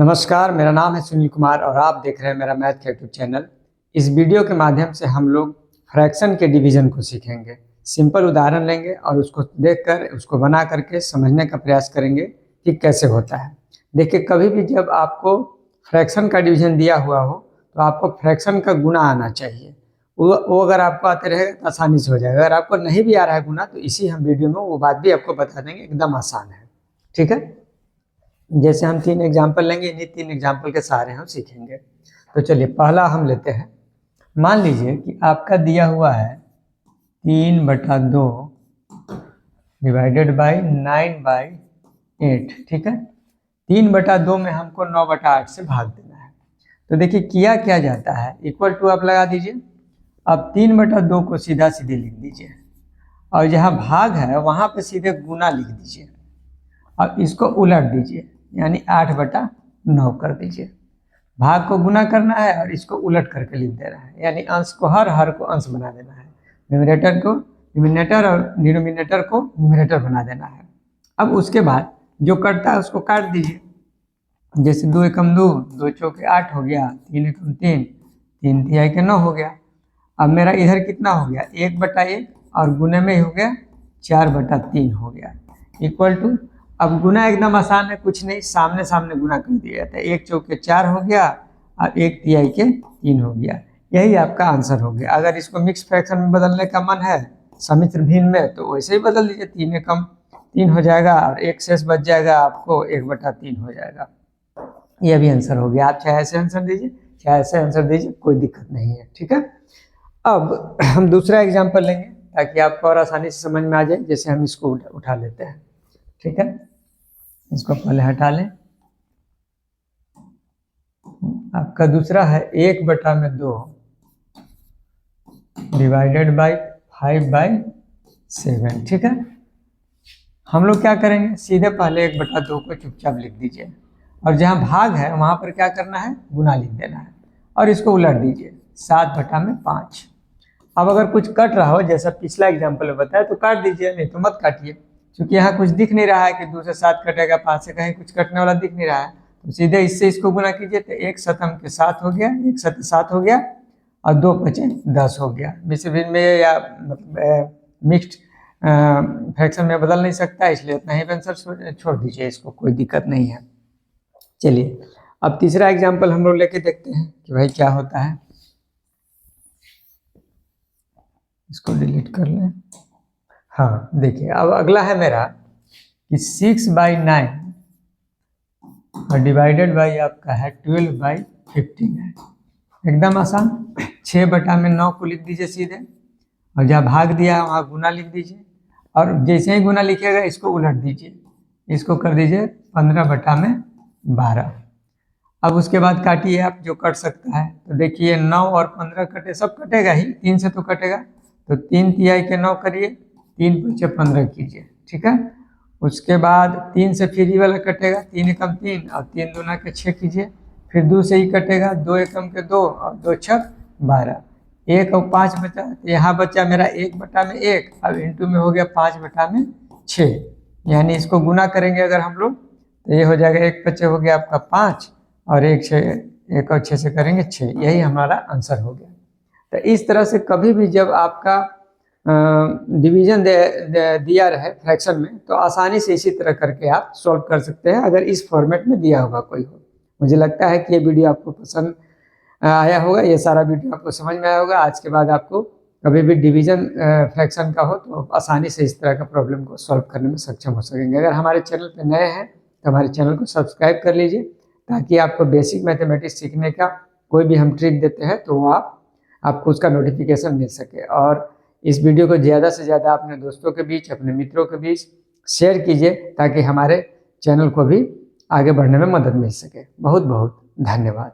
नमस्कार, मेरा नाम है सुनील कुमार और आप देख रहे हैं मेरा मैथ का यूट्यूब चैनल। इस वीडियो के माध्यम से हम लोग फ्रैक्शन के डिवीजन को सीखेंगे। सिंपल उदाहरण लेंगे और उसको देखकर उसको बना करके समझने का प्रयास करेंगे कि कैसे होता है। देखिए, कभी भी जब आपको फ्रैक्शन का डिवीजन दिया हुआ हो तो आपको फ्रैक्शन का गुना आना चाहिए। वो अगर आपको आते रहेगा तो आसानी से हो जाएगा। अगर आपको नहीं भी आ रहा है गुना तो इसी हम वीडियो में वो बात भी आपको बता देंगे, एकदम आसान है। ठीक है, जैसे हम 3 एग्जाम्पल लेंगे, इन्हीं 3 एग्जाम्पल के सहारे हम सीखेंगे। तो चलिए पहला हम लेते हैं। मान लीजिए कि आपका दिया हुआ है 3/2 डिवाइडेड बाई 9/8। ठीक है, 3/2 में हमको 9/8 से भाग देना है। तो देखिए किया क्या जाता है, इक्वल टू आप लगा दीजिए। अब 3/2 को सीधा सीधे लिख दीजिए और जहाँ भाग है वहाँ पे सीधे गुना लिख दीजिए। अब इसको उलट दीजिए, यानी 8/9 कर दीजिए। भाग को गुना करना है और इसको उलट करके लिख देना है, यानी अंश को हर को अंश बना देना है। न्यूमरेटर को डिनोमिनेटर और डिनोमिनेटर को न्यूमरेटर बना देना है। अब उसके बाद जो कटता है उसको काट दीजिए। जैसे 2 एकम 2, 2 चौके 8 हो गया, 3 एकम 3, 3 तिहाई के 9 हो गया। अब मेरा इधर कितना हो गया, 1/1 और गुने में ही हो गया 4/3 हो गया। इक्वल टू, अब गुना एकदम आसान है, कुछ नहीं, सामने सामने गुना कर दिया जाता है। 1 चौके 4 हो गया और 1 तिहाई के 3 हो गया। यही आपका आंसर हो गया। अगर इसको मिक्स फ्रैक्शन में बदलने का मन है, समिश्र भिन्न में, तो वैसे ही बदल दीजिए। 3 एकम 3 हो जाएगा और 1 शेष बच जाएगा, आपको 1/3 हो जाएगा। यह भी आंसर हो गया। आप चाहे ऐसे आंसर दीजिए, चाहे ऐसे आंसर दीजिए, कोई दिक्कत नहीं है। ठीक है, अब हम दूसरा एग्जाम्पल लेंगे ताकि आपको और आसानी से समझ में आ जाए। जैसे हम इसको उठा लेते हैं। ठीक है, इसको पहले हटा लें। आपका दूसरा है 1/2 डिवाइडेड बाई 5/7। ठीक है, हम लोग क्या करेंगे, सीधे पहले 1/2 को चुपचाप लिख दीजिए और जहाँ भाग है वहाँ पर क्या करना है, गुना लिख देना है और इसको उलट दीजिए, 7/5। अब अगर कुछ कट रहा हो, जैसा पिछला एग्जाम्पल में बताया, तो काट दीजिए, नहीं तो मत काटिए, क्योंकि यहाँ कुछ दिख नहीं रहा है कि 2 से 7 कटेगा, 5 से कहीं कुछ कटने वाला दिख नहीं रहा है। तो सीधे इससे इसको गुना कीजिए तो 1 शतम के 7 हो गया, 1 शत 7 हो गया और 2 पचे 10 हो गया। मिश्र भिन्न में या मिक्स्ड फ्रैक्शन में बदल नहीं सकता, इसलिए इतना ही आंसर छोड़ दीजिए, इसको कोई दिक्कत नहीं है। चलिए अब तीसरा एग्जाम्पल हम लोग लेके देखते हैं कि भाई क्या होता है। इसको डिलीट कर लें। हाँ देखिए, अब अगला है मेरा कि 6/9 और डिवाइडेड बाई आपका है 12/15 है। एकदम आसान, 6/9 को लिख दीजिए सीधे और जहाँ भाग दिया है वहाँ गुना लिख दीजिए और जैसे ही गुना लिखिएगा इसको उलट दीजिए, इसको कर दीजिए 15/12। अब उसके बाद काटिए आप, जो कट सकता है। तो देखिए 9 और 15 कटे, सब कटेगा ही, 3 से तो कटेगा, तो 3 तिहाई के 9 करिए, 3 पचे 15 कीजिए। ठीक है, उसके बाद 3 से फिर ये वाला कटेगा, 3 एकम 3 और 3 दूना के 6 कीजिए। फिर 2 से ही कटेगा, 2 एकम के 2 और 2 छक 12, 1 और 5 बचा। तो यहाँ बचा मेरा 1/1, अब इंटू में हो गया 5/6, यानी इसको गुना करेंगे अगर हम लोग तो ये हो जाएगा 1 पचे हो गया आपका 5 और 1 और 6 से करेंगे 6। यही हमारा आंसर हो गया। तो इस तरह से कभी भी जब आपका डिवीजन दिया रहे फ्रैक्शन में, तो आसानी से इसी तरह करके आप सॉल्व कर सकते हैं, अगर इस फॉर्मेट में दिया होगा कोई हो। मुझे लगता है कि ये वीडियो आपको पसंद आया होगा, ये सारा वीडियो आपको समझ में आया होगा। आज के बाद आपको कभी भी डिवीजन फ्रैक्शन का हो तो आसानी से इस तरह का प्रॉब्लम को सॉल्व करने में सक्षम हो सकेंगे। अगर हमारे चैनल पर नए हैं तो हमारे चैनल को सब्सक्राइब कर लीजिए, ताकि आपको बेसिक मैथमेटिक्स सीखने का कोई भी हम ट्रिक देते हैं तो वो आपको उसका नोटिफिकेशन मिल सके। और इस वीडियो को ज़्यादा से ज़्यादा अपने दोस्तों के बीच, अपने मित्रों के बीच शेयर कीजिए, ताकि हमारे चैनल को भी आगे बढ़ने में मदद मिल सके। बहुत बहुत धन्यवाद।